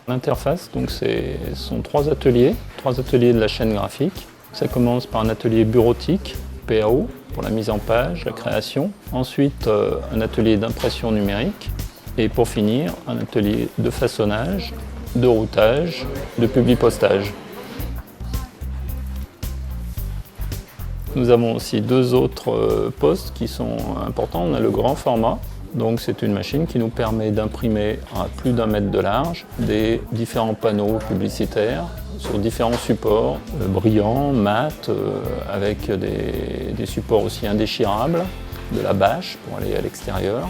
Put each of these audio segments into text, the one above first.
L'interface, ce sont trois ateliers de la chaîne graphique. Ça commence par un atelier bureautique, PAO, pour la mise en page, la création. Ensuite, un atelier d'impression numérique. Et pour finir, un atelier de façonnage, de routage, de publipostage. Nous avons aussi deux autres postes qui sont importants. On a le grand format. Donc c'est une machine qui nous permet d'imprimer à plus d'1 mètre de large des différents panneaux publicitaires sur différents supports, brillants, mat, avec des supports aussi indéchirables, de la bâche pour aller à l'extérieur.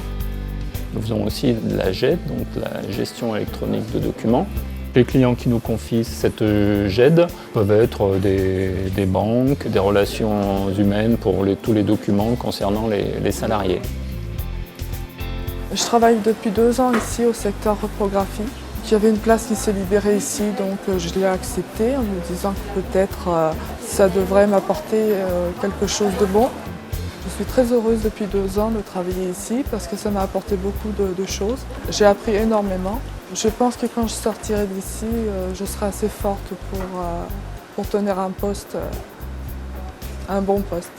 Nous faisons aussi de la GED, donc la gestion électronique de documents. Les clients qui nous confient cette GED peuvent être des banques, des relations humaines pour tous les documents concernant les salariés. Je travaille depuis 2 ans ici au secteur reprographie. J'avais une place qui s'est libérée ici, donc je l'ai acceptée en me disant que peut-être ça devrait m'apporter quelque chose de bon. Je suis très heureuse depuis 2 ans de travailler ici parce que ça m'a apporté beaucoup de choses. J'ai appris énormément. Je pense que quand je sortirai d'ici, je serai assez forte pour tenir un poste, un bon poste.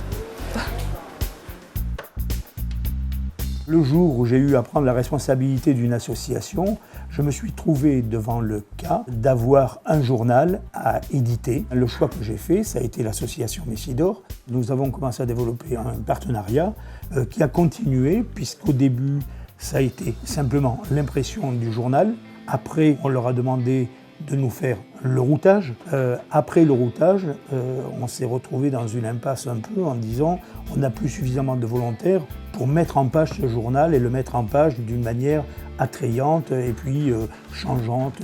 Le jour où j'ai eu à prendre la responsabilité d'une association, je me suis trouvé devant le cas d'avoir un journal à éditer. Le choix que j'ai fait, ça a été l'association Messidor. Nous avons commencé à développer un partenariat qui a continué, puisqu'au début, ça a été simplement l'impression du journal. Après, on leur a demandé de nous faire le routage. Après le routage, on s'est retrouvé dans une impasse un peu en disant on n'a plus suffisamment de volontaires pour mettre en page ce journal et le mettre en page d'une manière attrayante et puis changeante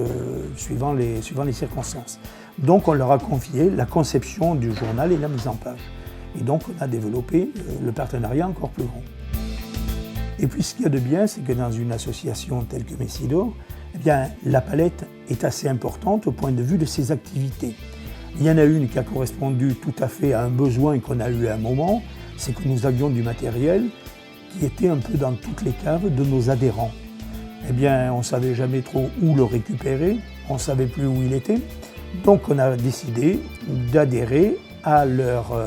suivant les circonstances. Donc on leur a confié la conception du journal et la mise en page. Et donc on a développé le partenariat encore plus grand. Et puis ce qu'il y a de bien, c'est que dans une association telle que Messidor, eh bien, la palette est assez importante au point de vue de ses activités. Il y en a une qui a correspondu tout à fait à un besoin qu'on a eu à un moment, c'est que nous avions du matériel qui était un peu dans toutes les caves de nos adhérents. Eh bien, on ne savait jamais trop où le récupérer, on ne savait plus où il était. Donc on a décidé d'adhérer à leur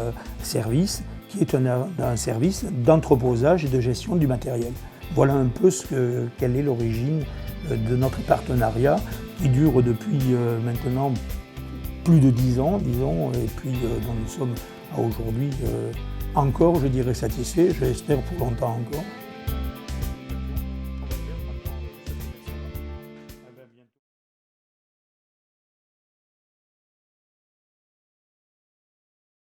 service, qui est un service d'entreposage et de gestion du matériel. Voilà un peu quelle est l'origine de notre partenariat qui dure depuis maintenant plus de 10 ans, disons, et puis dont nous sommes à aujourd'hui encore, je dirais, satisfaits, j'espère pour longtemps encore.